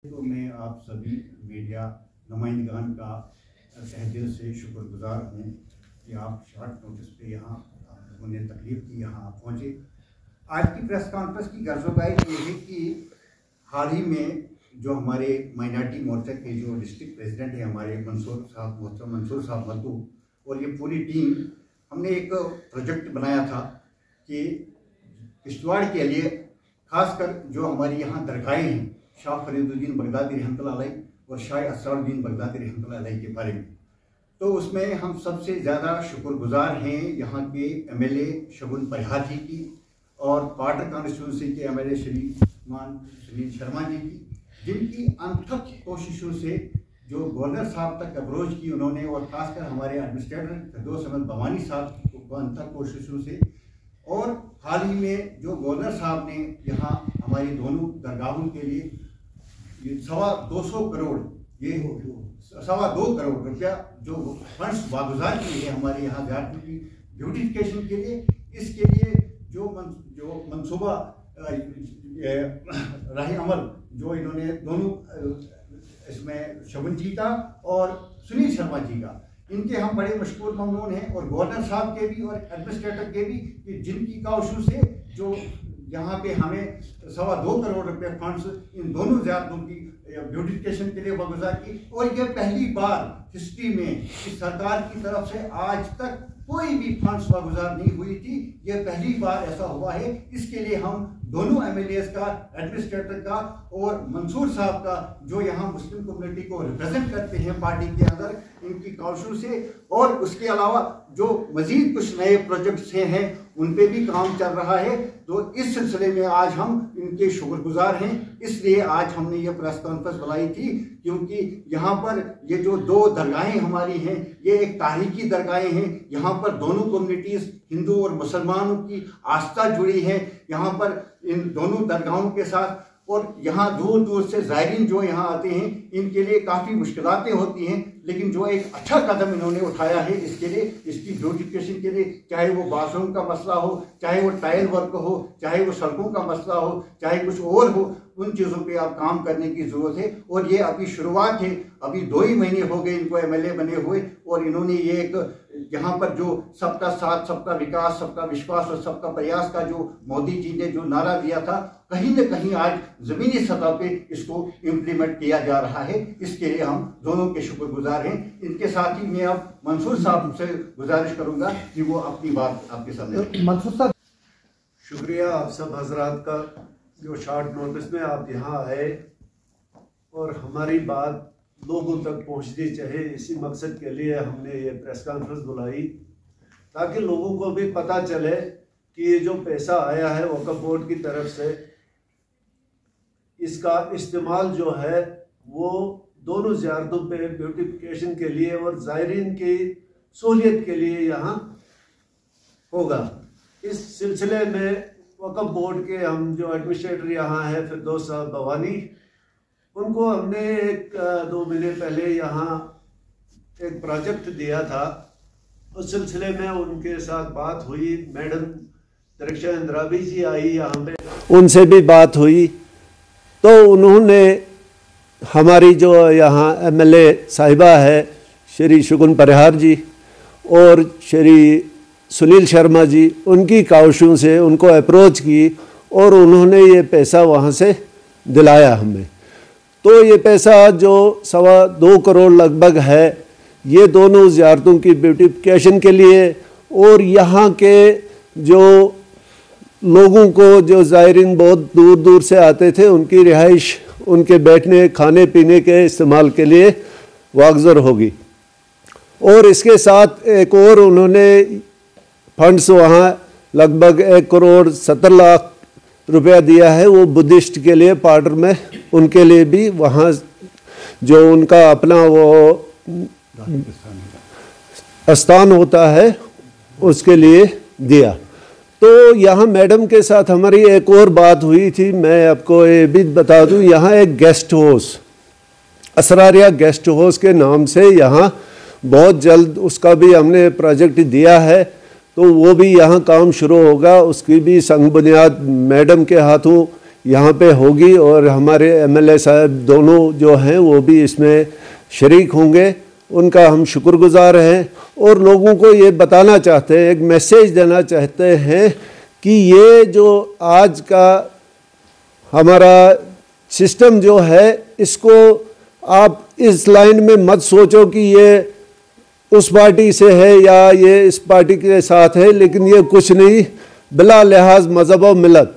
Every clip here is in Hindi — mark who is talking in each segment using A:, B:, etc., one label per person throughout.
A: तो मैं आप सभी मीडिया नुमाइंदगान का तहे दिल से शुक्रगुजार हूँ कि आप शॉर्ट नोटिस पे यहाँ लोगों ने तकलीफ की यहाँ आप पहुँचे। आज की प्रेस कॉन्फ्रेंस की गर्जोबाई ये है कि हाल ही में जो हमारे माइनॉरिटी मोर्चा के जो डिस्ट्रिक्ट प्रेसिडेंट हैं हमारे मंसूर साहब मद्दू और ये पूरी टीम हमने एक प्रोजेक्ट बनाया था कि किश्तवाड़ के लिए खासकर जो हमारी यहाँ दरगाहें हैं शाह फरीदुद्दीन बगदादी रहमतुल्लाह अलैह और शाह असरारुद्दीन बगदादी रहमतुल्लाह अलैह के बारे में, तो उसमें हम सबसे ज़्यादा शुक्रगुजार हैं यहाँ के एमएलए शगुन परिहार जी की और पाटर कॉन्स्टिट्यूंसी के एमएलए श्रीमान सुनील शर्मा जी की, जिनकी अनथक कोशिशों से जो गवर्नर साहब तक अप्रोच की उन्होंने और ख़ासकर हमारे एडमिनिस्ट्रेटर फिरदौस अहमद भवानी साहब को अनथक कोशिशों से, और हाल ही में जो गवर्नर साहब ने यहाँ हमारी दोनों दरगाहों के लिए ये 225 करोड़ ये 2.25 करोड़ रुपया जो फंड्स वागुजार किए हैं हमारे यहाँ ज़ियारतों की ब्यूटिफिकेशन के लिए, इसके लिए जो मनसूबा राही अमल जो इन्होंने दोनों इसमें शगुन जी का और सुनील शर्मा जी का, इनके हम बड़े मशकूर ममनून हैं और गवर्नर साहब के भी और एडमिनिस्ट्रेटर के भी कि जिनकी काउशू से जो यहाँ पे हमें 2.25 करोड़ रुपए फंड्स इन दोनों ज़ियारतों की ब्यूटिफिकेशन के लिए वागुजार की। और ये पहली बार हिस्ट्री में इस सरकार की तरफ से आज तक कोई भी फंड्स वागुजार नहीं हुई थी, ये पहली बार ऐसा हुआ है। इसके लिए हम दोनों एमएलएस का, एडमिनिस्ट्रेटर का और मंसूर साहब का जो यहाँ मुस्लिम कम्युनिटी को रिप्रेजेंट करते हैं पार्टी के अंदर, इनकी काउशल से, और उसके अलावा जो मजीद कुछ नए प्रोजेक्ट्स हैं उन पे भी काम चल रहा है। तो इस सिलसिले में आज हम इनके शुक्रगुजार हैं, इसलिए आज हमने ये प्रेस कॉन्फ्रेंस बुलाई थी क्योंकि यहाँ पर ये जो 2 दरगाहें हमारी हैं ये एक तारीखी दरगाहें हैं। यहाँ पर दोनों कम्युनिटीज़ हिंदू और मुसलमानों की आस्था जुड़ी है यहाँ पर इन दोनों दरगाहों के साथ, और यहाँ दूर दूर से ज़ायरीन जो यहाँ आते हैं इनके लिए काफ़ी मुश्किलातें होती हैं, लेकिन जो एक अच्छा कदम इन्होंने उठाया है इसके लिए, इसकी ब्यूटिफिकेशन के लिए, चाहे वो बाथरूम का मसला हो, चाहे वो टाइल वर्क हो, चाहे वो सड़कों का मसला हो, चाहे कुछ और हो, उन चीज़ों पे आप काम करने की ज़रूरत है। और ये अभी शुरुआत है, अभी 2 ही महीने हो गए इनको एमएलए बने हुए, और इन्होंने ये एक यहाँ पर जो सबका साथ, सबका विकास, सबका विश्वास और सबका प्रयास का जो मोदी जी ने जो नारा दिया था, कहीं न कहीं आज ज़मीनी सतह पे इसको इम्प्लीमेंट किया जा रहा है। इसके लिए हम दोनों के शुक्रगुजार हैं। इनके साथ ही मैं अब मंसूर साहब से गुजारिश करूँगा कि वो अपनी बात आपके सामने।
B: मंसूर साहब,
C: शुक्रिया आप सब हजरात का जो शॉर्ट नोटिस में आप यहाँ आए और हमारी बात लोगों तक पहुँचनी चाहिए, इसी मकसद के लिए हमने ये प्रेस कॉन्फ्रेंस बुलाई ताकि लोगों को भी पता चले कि ये जो पैसा आया है वक्फ बोर्ड की तरफ से, इसका इस्तेमाल जो है वो दोनों ज़ियारतों पे ब्यूटिफिकेशन के लिए और ज़ायरीन की सहूलियत के लिए यहाँ होगा। इस सिलसिले में वक्फ बोर्ड के हम जो एडमिनिस्ट्रेटर यहाँ हैं फिरदौस साहब भवानी, उनको हमने 1-2 महीने पहले यहाँ एक प्रोजेक्ट दिया था। उस सिलसिले में उनके साथ बात हुई, मैडम दरक्षा इंद्राबी जी आई यहाँ पे, उनसे भी बात हुई, तो उन्होंने हमारी जो यहाँ एमएलए साहिबा है श्री शगुन परिहार जी और श्री सुनील शर्मा जी, उनकी काउशों से उनको अप्रोच की और उन्होंने ये पैसा वहाँ से दिलाया हमें। तो ये पैसा जो 2.25 करोड़ लगभग है, ये दोनों ज़ियारतों की ब्यूटिफिकेशन के लिए और यहाँ के जो लोगों को, जो ज़ायरीन बहुत दूर दूर से आते थे, उनकी रिहाइश, उनके बैठने खाने पीने के इस्तेमाल के लिए वागज़र होगी। और इसके साथ एक और उन्होंने फंड्स वहाँ लगभग 1.70 करोड़ रुपया दिया है, वो बुद्धिस्ट के लिए पार्टर में, उनके लिए भी वहाँ जो उनका अपना वो स्थान होता है उसके लिए दिया। तो यहाँ मैडम के साथ हमारी एक और बात हुई थी, मैं आपको ये भी बता दूँ, यहाँ एक गेस्ट हाउस, असरारिया गेस्ट हाउस के नाम से यहाँ बहुत जल्द उसका भी हमने प्रोजेक्ट दिया है, तो वो भी यहाँ काम शुरू होगा। उसकी भी संग बुनियाद मैडम के हाथों यहाँ पे होगी और हमारे एमएलए साहब दोनों जो हैं वो भी इसमें शरीक होंगे। उनका हम शुक्रगुजार हैं और लोगों को ये बताना चाहते हैं, एक मैसेज देना चाहते हैं कि ये जो आज का हमारा सिस्टम जो है इसको आप इस लाइन में मत सोचो कि ये उस पार्टी से है या ये इस पार्टी के साथ है, लेकिन ये कुछ नहीं, बिला लिहाज मज़हब और मिलत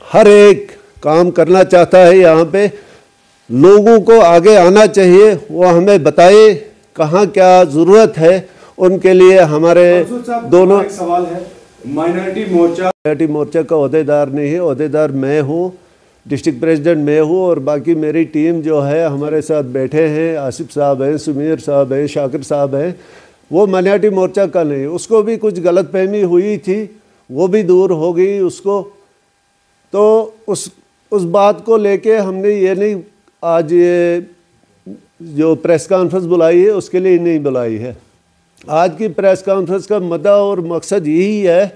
C: हर एक काम करना चाहता है। यहाँ पे लोगों को आगे आना चाहिए, वो हमें बताए कहाँ क्या ज़रूरत है, उनके लिए हमारे दोनों।
B: एक सवाल है, माइनॉरिटी
C: मोर्चा का ओहदेदार नहीं है, ओहदेदार मैं हूँ, डिस्ट्रिक्ट प्रेसिडेंट मैं हूँ और बाकी मेरी टीम जो है हमारे साथ बैठे हैं, आसिफ साहब हैं, सुमीर साहब हैं, शाकिर साहब हैं, वो माइनॉरिटी मोर्चा का नहीं। उसको भी कुछ गलतफहमी हुई थी, वो भी दूर हो गई उसको। तो उस बात को लेके हमने ये नहीं आज ये जो प्रेस कॉन्फ्रेंस बुलाई है उसके लिए नहीं बुलाई है। आज की प्रेस कॉन्फ्रेंस का मुद्दा और मकसद यही है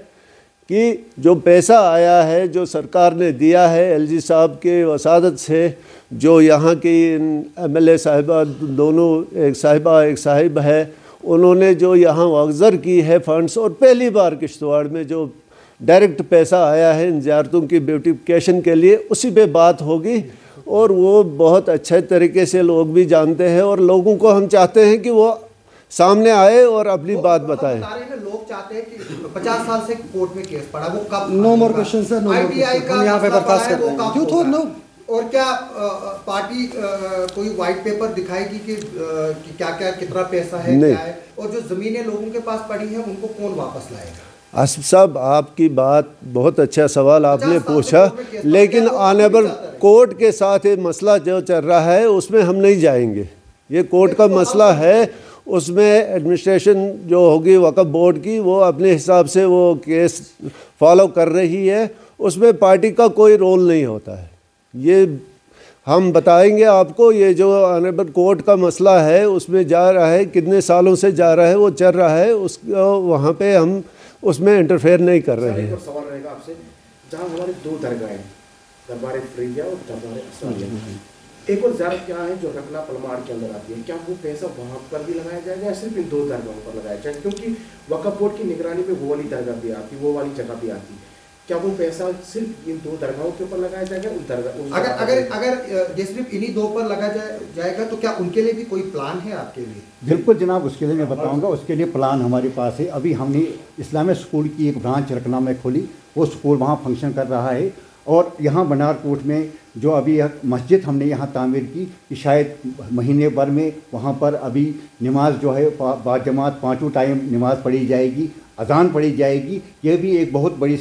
C: कि जो पैसा आया है, जो सरकार ने दिया है एलजी साहब के वसादत से, जो यहाँ की एमएलए साहिबा दोनों, एक साहिबा एक साहिब है, उन्होंने जो यहाँ वागज़र की है फंड्स, और पहली बार किश्तवाड़ में जो डायरेक्ट पैसा आया है इन ज़ियारतों की ब्यूटिफिकेशन के लिए, उसी पे बात होगी और वो बहुत अच्छे तरीके से लोग भी जानते हैं और लोगों को हम चाहते हैं कि वो सामने आए और अपनी बात बताएं।
D: लोग चाहते हैं कि 50 साल से कोर्ट में केस पड़ा, वो कब?
E: No more question sir, no more question, हम यहाँ पे बर्दाश्त करते हैं। क्यों तो नो।
D: और क्या पार्टी कोई व्हाइट पेपर दिखाएगी कि क्या क्या कितना पैसा है, क्या है, और जो जमीनें लोगों के पास पड़ी हैं उनको कौन वापस लाएगा?
C: आसिफ साहब, आपकी बात बहुत अच्छा सवाल आपने पूछा, लेकिन ऑनरेबल कोर्ट के साथ ये मसला जो चल रहा है उसमें हम नहीं जाएंगे। ये कोर्ट का मसला है, उसमें एडमिनिस्ट्रेशन जो होगी वक्फ बोर्ड की, वो अपने हिसाब से वो केस फॉलो कर रही है, उसमें पार्टी का कोई रोल नहीं होता है। ये हम बताएंगे आपको। ये जो ऑनरेबल कोर्ट का मसला है उसमें जा रहा है, कितने सालों से जा रहा है, वो चल रहा है, उसको वहाँ पे हम उसमें इंटरफेयर नहीं कर रहे हैं।
B: सवाल रहेगा आपसे, जहाँ हमारे दो दरगाहें, दरबार फरीदिया और दरबार असरारिया, एक और ज़ियारत क्या है जो रखला पलमार के अंदर आती है, क्या वो पैसा वहाँ पर भी लगाया जाएगा या सिर्फ इन दो दरगाहों पर लगाया जाएगा? क्योंकि वक्फ बोर्ड की निगरानी में वो वाली दरगाह भी आती, वो वाली जगह भी आती, क्या वो पैसा सिर्फ इन दो दरगाहों के ऊपर लगाया जाएगा? उन दरगाह अगर
D: ये सिर्फ इन्हीं दो पर लगा जाएगा तो क्या उनके लिए भी कोई प्लान है आपके लिए?
A: बिल्कुल जनाब, उसके लिए मैं बताऊंगा। उसके लिए प्लान हमारे पास है। अभी हमने इस्लामिक स्कूल की एक ब्रांच रखना में खोली, वो स्कूल वहाँ फंक्शन कर रहा है। और यहाँ बनारकोट में जो अभी मस्जिद हमने यहाँ तामीर की कि शायद महीने भर में वहाँ पर अभी नमाज जो है बाजमात 5 टाइम नमाज पढ़ी जाएगी, अजान पढ़ी जाएगी। ये भी एक बहुत बड़ी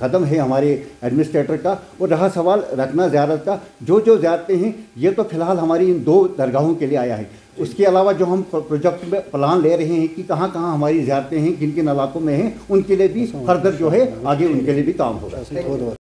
A: कदम है हमारे एडमिनिस्ट्रेटर का। और रहा सवाल रखना ज़ियारत का, जो ज़ियारतें हैं ये तो फ़िलहाल हमारी इन 2 दरगाहों के लिए आया है। उसके अलावा जो हम प्रोजेक्ट में प्लान ले रहे हैं कि कहाँ कहाँ हमारी ज़ियारतें हैं, किन किन इलाकों में हैं, उनके लिए भी फर्दर जो है आगे उनके लिए भी काम होगा।